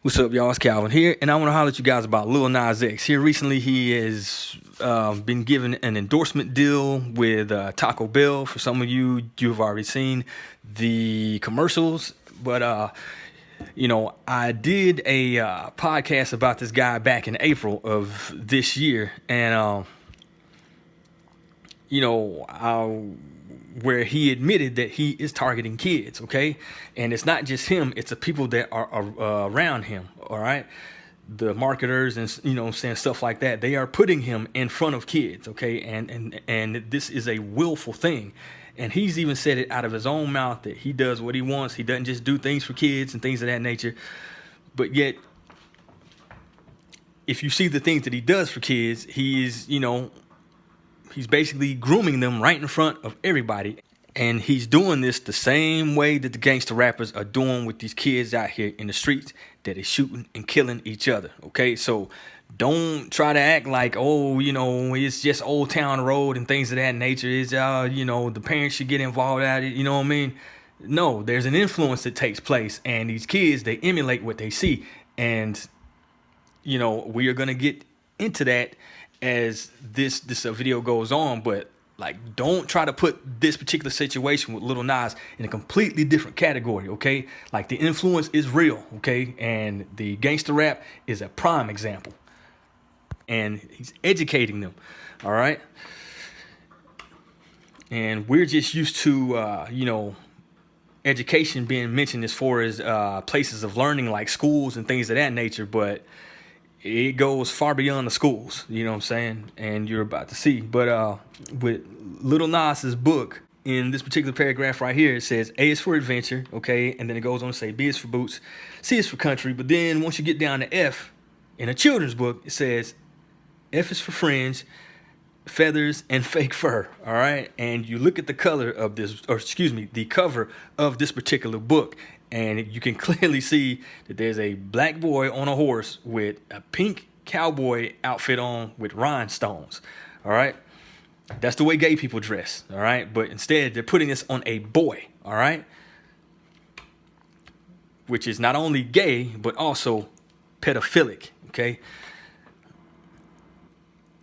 What's up, y'all? It's Calvin here, and I want to holler at you guys about Lil Nas X. Here recently, he has been given an endorsement deal with Taco Bell. For some of you, you've already seen the commercials, but I did a podcast about this guy back in April of this year, and where he admitted that he is targeting kids, okay? And it's not just him, it's the people that are around him, all right? The marketers and, saying stuff like that, they are putting him in front of kids, okay? And this is a willful thing. And he's even said it out of his own mouth that he does what he wants. He doesn't just do things for kids and things of that nature. But yet, if you see the things that he does for kids, he's basically grooming them right in front of everybody. And he's doing this the same way that the gangster rappers are doing with these kids out here in the streets that is shooting and killing each other. Okay, so don't try to act like, it's just Old Town Road and things of that nature. It's, the parents should get involved at it. You know what I mean? No, there's an influence that takes place. And these kids, they emulate what they see. And, we are going to get into that as this video goes on, but don't try to put this particular situation with Lil Nas in a completely different category, okay? Like, the influence is real, okay? And the gangster rap is a prime example. And he's educating them, all right? And we're just used to, education being mentioned as far as places of learning like schools and things of that nature, but it goes far beyond the schools, you know what I'm saying? And you're about to see. But with Lil Nas's book, in this particular paragraph right here, it says A is for adventure, okay? And then it goes on to say B is for boots, C is for country. But then once you get down to F, in a children's book, it says F is for fringe, feathers, and fake fur, all right? And you look at the color of this, the cover of this particular book, and you can clearly see that there's a black boy on a horse with a pink cowboy outfit on with rhinestones, all right? That's the way gay people dress, all right? But instead, they're putting this on a boy, all right? Which is not only gay, but also pedophilic, okay?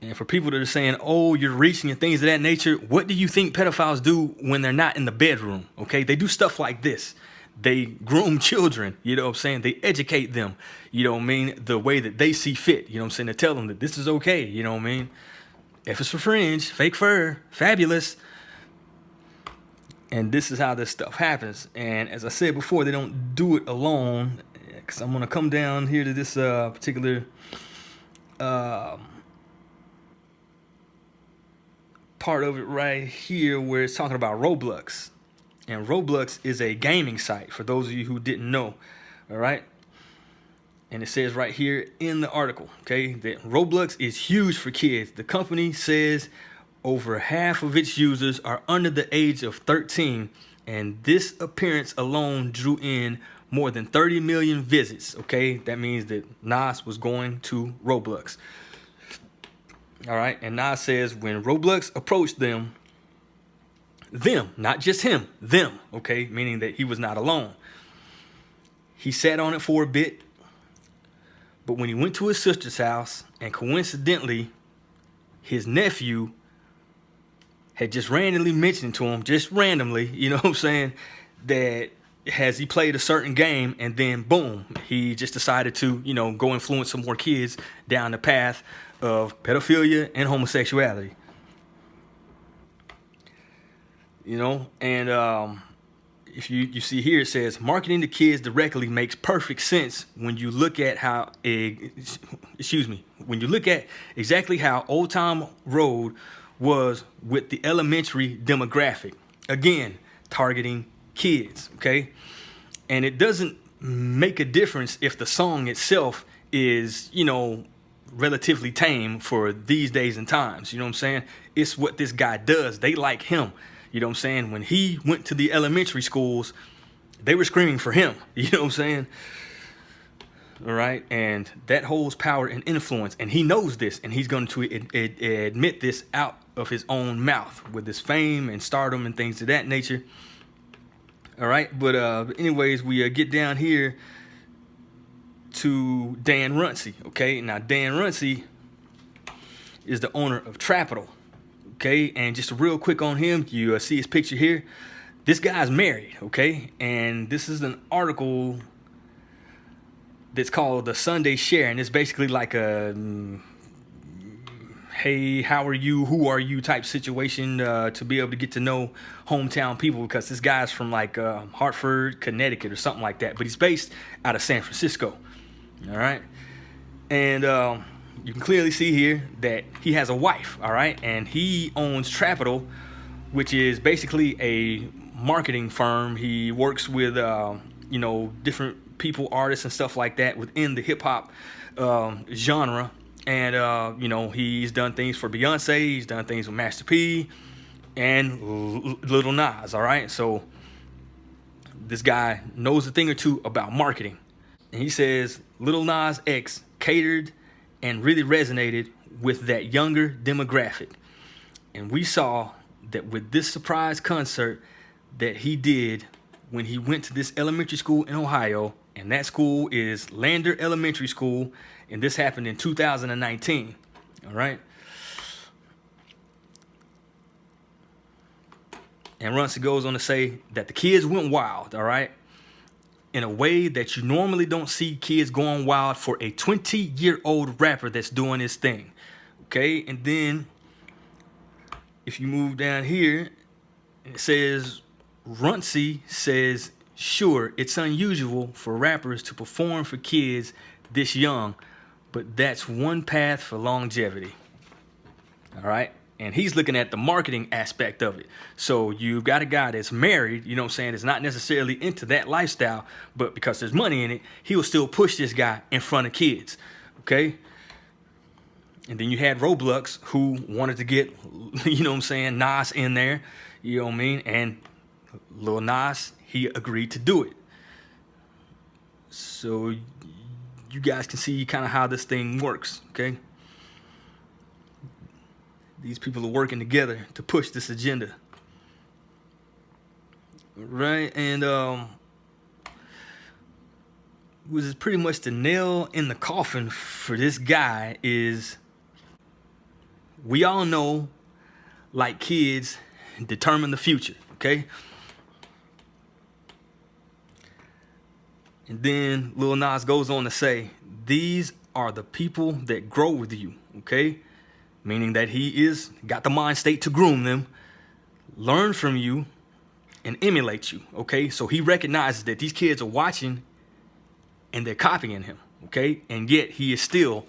And for people that are saying, oh, you're reaching and things of that nature, what do you think pedophiles do when they're not in the bedroom, okay? They do stuff like this. They groom children, you know what I'm saying? They educate them, you know what I mean? The way that they see fit, you know what I'm saying? They tell them that this is okay, you know what I mean? F is for fringe, fake fur, fabulous. And this is how this stuff happens. And as I said before, they don't do it alone. Because I'm going to come down here to this particular part of it right here where it's talking about Roblox. And Roblox is a gaming site, for those of you who didn't know, all right? And it says right here in the article, okay, that Roblox is huge for kids. The company says over half of its users are under the age of 13, and this appearance alone drew in more than 30 million visits, okay? That means that Nas was going to Roblox. All right, and Nas says when Roblox approached them, not just him, them, okay, meaning that he was not alone. He sat on it for a bit, but when he went to his sister's house, and coincidentally, his nephew had just randomly mentioned to him, just randomly, you know what I'm saying, that has he played a certain game, and then boom, he just decided to, go influence some more kids down the path of pedophilia and homosexuality. And if you see here, it says marketing to kids directly makes perfect sense when you look at when you look at exactly how Old Town Road was with the elementary demographic. Again, targeting kids, okay? And it doesn't make a difference if the song itself is, relatively tame for these days and times. You know what I'm saying? It's what this guy does. They like him. You know what I'm saying? When he went to the elementary schools, they were screaming for him. You know what I'm saying? All right. And that holds power and influence. And he knows this. And he's going to admit this out of his own mouth with his fame and stardom and things of that nature. All right. But anyways, we get down here to Dan Runcie. Okay, now Dan Runcie is the owner of Trapital. Okay, and just real quick on him, you see his picture here. This guy's married. Okay, and this is an article that's called the Sunday Share, and it's basically like a hey, how are you, who are you type situation, to be able to get to know hometown people, because this guy's from like Hartford, Connecticut or something like that, but he's based out of San Francisco. All right, and you can clearly see here that he has a wife. All right, and he owns Trapital, which is basically a marketing firm. He works with different people, artists and stuff like that within the hip hop genre. And he's done things for Beyonce, he's done things with Master P and Lil Nas. All right, so this guy knows a thing or two about marketing. And he says Lil Nas X catered and really resonated with that younger demographic. And we saw that with this surprise concert that he did when he went to this elementary school in Ohio, and that school is Lander Elementary School, and this happened in 2019. All right. And Runcie goes on to say that the kids went wild, all right, in a way that you normally don't see kids going wild for a 20-year-old rapper that's doing his thing. Okay, and then if you move down here, it says Runcie says, sure, it's unusual for rappers to perform for kids this young, but that's one path for longevity. All right. And he's looking at the marketing aspect of it. So you've got a guy that's married, you know what I'm saying, is not necessarily into that lifestyle, but because there's money in it, he'll still push this guy in front of kids. Okay. And then you had Roblox, who wanted to get, you know what I'm saying, Nas in there, you know what I mean? And Lil Nas, he agreed to do it. So you guys can see kind of how this thing works, okay? These people are working together to push this agenda. Right? And which is pretty much the nail in the coffin for this guy is, we all know, like kids determine the future, okay? And then Lil Nas goes on to say, these are the people that grow with you, okay? Meaning that he is got the mind state to groom them, learn from you, and emulate you, okay? So he recognizes that these kids are watching and they're copying him, okay? And yet he is still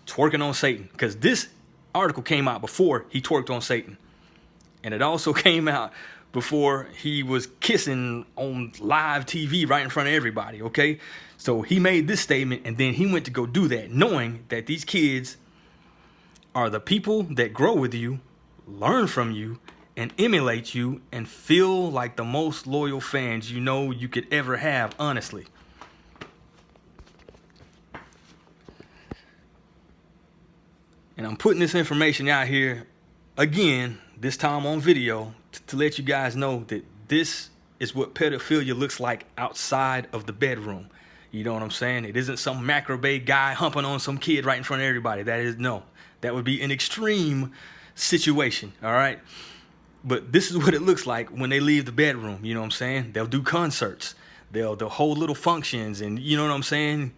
twerking on Satan, because this article came out before he twerked on Satan. And it also came out before he was kissing on live TV right in front of everybody, okay? So he made this statement, and then he went to go do that, knowing that these kids are the people that grow with you, learn from you, and emulate you, and feel like the most loyal fans you know you could ever have, honestly. And I'm putting this information out here again, this time on video, to let you guys know that this is what pedophilia looks like outside of the bedroom. You know what I'm saying? It isn't some macrobay guy humping on some kid right in front of everybody. That would be an extreme situation, all right? But this is what it looks like when they leave the bedroom, you know what I'm saying? They'll do concerts, they'll hold little functions, and you know what I'm saying?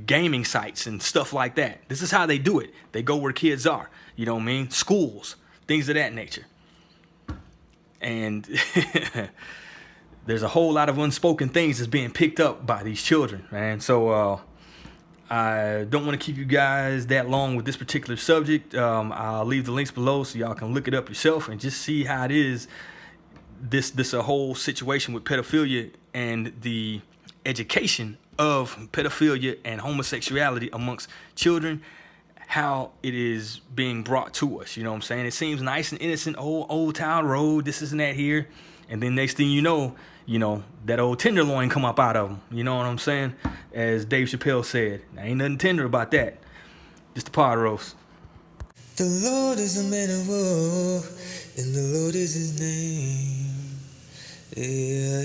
Gaming sites and stuff like that. This is how they do it. They go where kids are, you know what I mean? Schools, things of that nature. And there's a whole lot of unspoken things that's being picked up by these children, man. So I don't want to keep you guys that long with this particular subject. I'll leave the links below so y'all can look it up yourself and just see how it is. This a whole situation with pedophilia and the education of pedophilia and homosexuality amongst children, how it is being brought to us. You know what I'm saying? It seems nice and innocent, old town road, this and that here. And then next thing you know, that old tenderloin come up out of them. You know what I'm saying? As Dave Chappelle said, there ain't nothing tender about that. Just the pod roast. The Lord is a man of war, and the Lord is his name. Yeah.